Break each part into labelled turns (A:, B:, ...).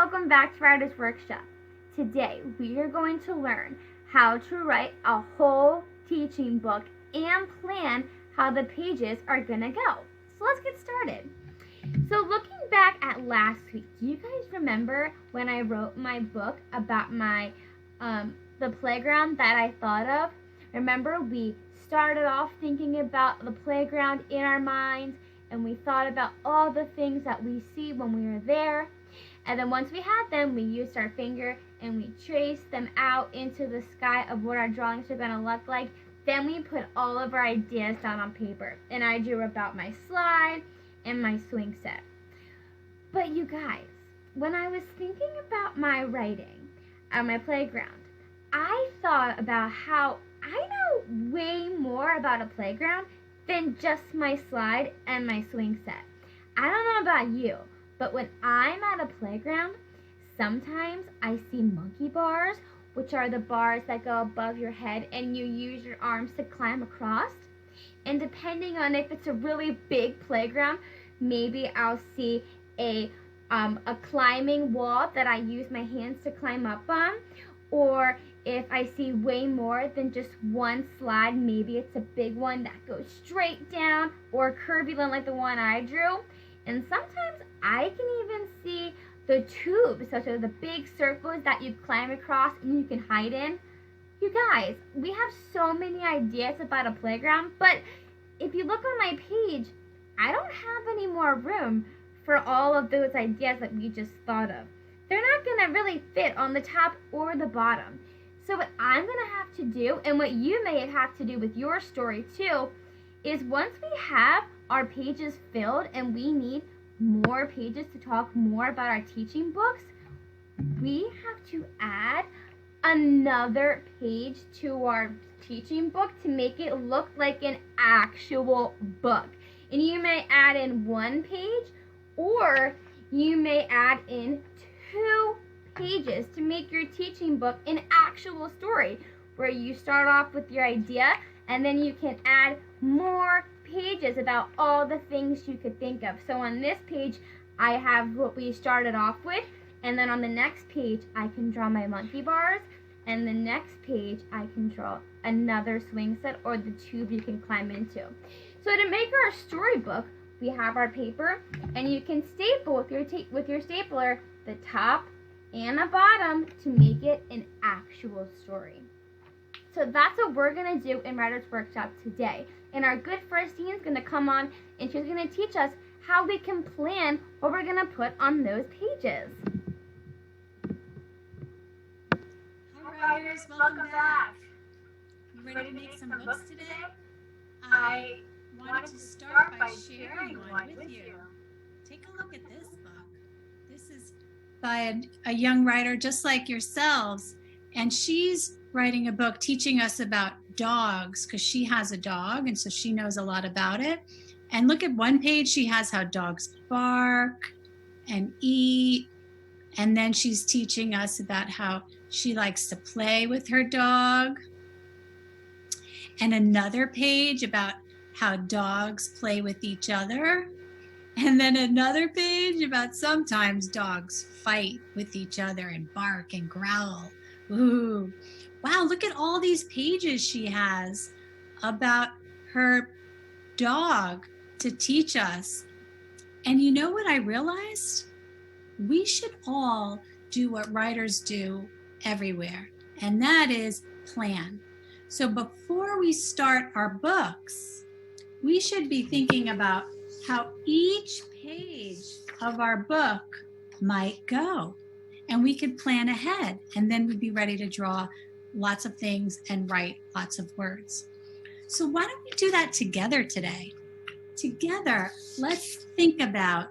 A: welcome back to Writer's Workshop. Today we are going to learn how to write a whole teaching book and plan how the pages are going to go. So let's get started. So looking back at last week, do you guys remember when I wrote my book about the playground that I thought of? Remember, we started off thinking about the playground in our minds, and we thought about all the things that we see when we were there. And then once we had them, we used our finger and we traced them out into the sky of what our drawings are going to look like. Then we put all of our ideas down on paper. And I drew about my slide and my swing set. But you guys, when I was thinking about my writing at my playground, I thought about how I know way more about a playground than just my slide and my swing set. I don't know about you, but when I'm at a playground, sometimes I see monkey bars, which are the bars that go above your head and you use your arms to climb across. And depending on if it's a really big playground, maybe I'll see a climbing wall that I use my hands to climb up on. Or if I see way more than just one slide, maybe it's a big one that goes straight down or curvy like the one I drew. And sometimes I can even see the tubes, so the big circles that you climb across and you can hide in. You guys, we have so many ideas about a playground, but if you look on my page, I don't have any more room for all of those ideas that we just thought of. They're not going to really fit on the top or the bottom. So what I'm going to have to do, and what you may have to do with your story too, is once we have our pages filled and we need more pages to talk more about our teaching books, we have to add another page to our teaching book to make it look like an actual book. And you may add in one page, or you may add in 2 pages to make your teaching book an actual story, where you start off with your idea and then you can add more pages about all the things you could think of. So on this page, I have what we started off with, and then on the next page, I can draw my monkey bars, and the next page, I can draw another swing set or the tube you can climb into. So to make our storybook, we have our paper, and you can staple with your stapler the top and the bottom to make it an actual story. So that's what we're going to do in Writer's Workshop today. And our good first Dean is going to come on, and she's going to teach us how we can plan what we're going to put on those pages.
B: Hi writers, welcome back. You ready to make some books today? I wanted to start by sharing one with you. Take a look at this book. This is by a young writer just like yourselves, and she's writing a book teaching us about dogs because she has a dog, and so she knows a lot about it. And look at one page, she has how dogs bark and eat, and then she's teaching us about how she likes to play with her dog. And another page about how dogs play with each other. And then another page about sometimes dogs fight with each other and bark and growl. Ooh, wow, look at all these pages she has about her dog to teach us. And you know what I realized? We should all do what writers do everywhere, and that is plan. So before we start our books, we should be thinking about how each page of our book might go. And we could plan ahead, and then we'd be ready to draw lots of things and write lots of words. So why don't we do that together today? Together, let's think about,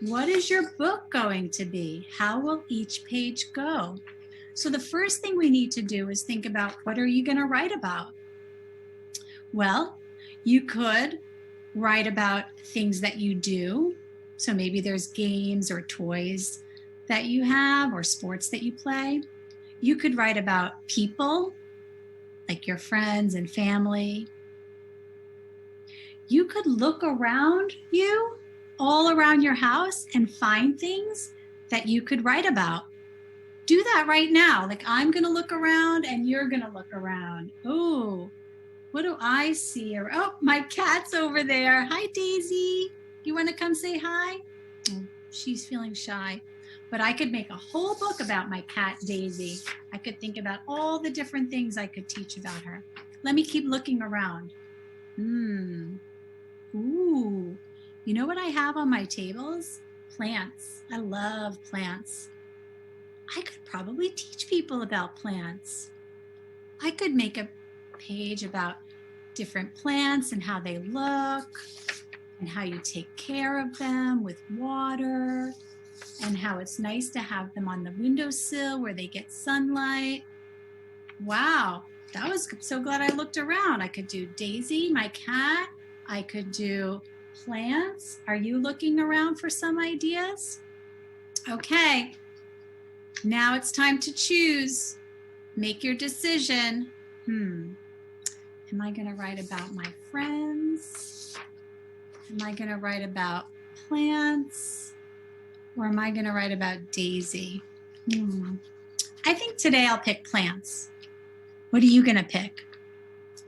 B: what is your book going to be? How will each page go? So the first thing we need to do is think about, what are you going to write about? Well, you could write about things that you do. So maybe there's games or toys that you have or sports that you play. You could write about people, like your friends and family. You could look around you, all around your house, and find things that you could write about. Do that right now. Like, I'm going to look around and you're going to look around. Oh, what do I see? Oh, my cat's over there. Hi, Daisy. You want to come say hi? Oh, she's feeling shy. But I could make a whole book about my cat, Daisy. I could think about all the different things I could teach about her. Let me keep looking around. Ooh, you know what I have on my tables? Plants. I love plants. I could probably teach people about plants. I could make a page about different plants and how they look and how you take care of them with water and how it's nice to have them on the windowsill where they get sunlight. Wow, that was so glad I looked around. I could do Daisy, my cat. I could do plants. Are you looking around for some ideas? Okay, now it's time to choose. Make your decision. Am I going to write about my friends? Am I going to write about plants? Or am I going to write about Daisy? I think today I'll pick plants. What are you going to pick?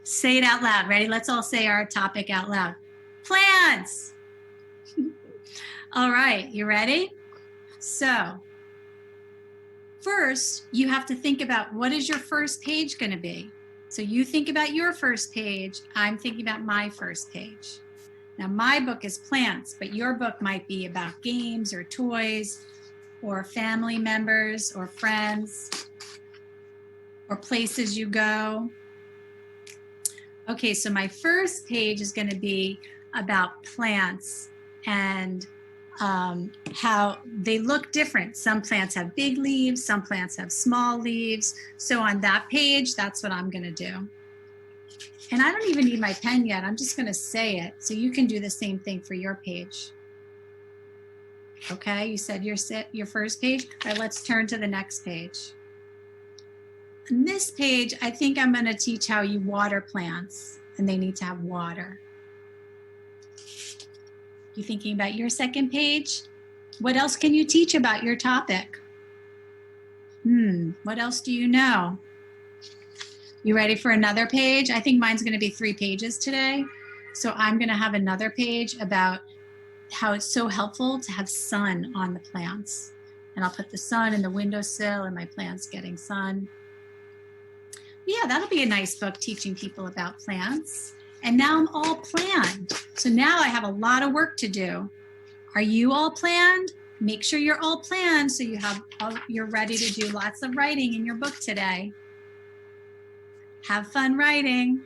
B: Say it out loud. Ready? Let's all say our topic out loud. Plants! All right, you ready? So, first, you have to think about what is your first page going to be. So you think about your first page. I'm thinking about my first page. Now, my book is plants, but your book might be about games or toys or family members or friends or places you go. Okay, so my first page is going to be about plants and how they look different. Some plants have big leaves, some plants have small leaves. So on that page, that's what I'm going to do. And I don't even need my pen yet. I'm just going to say it. So you can do the same thing for your page. Okay, you said your first page. All right, let's turn to the next page. On this page, I think I'm going to teach how you water plants, and they need to have water. You thinking about your second page? What else can you teach about your topic? What else do you know? You ready for another page? I think mine's going to be 3 pages today. So I'm going to have another page about how it's so helpful to have sun on the plants. And I'll put the sun in the windowsill and my plants getting sun. Yeah, that'll be a nice book teaching people about plants. And now I'm all planned. So now I have a lot of work to do. Are you all planned? Make sure you're all planned so you're ready to do lots of writing in your book today. Have fun writing.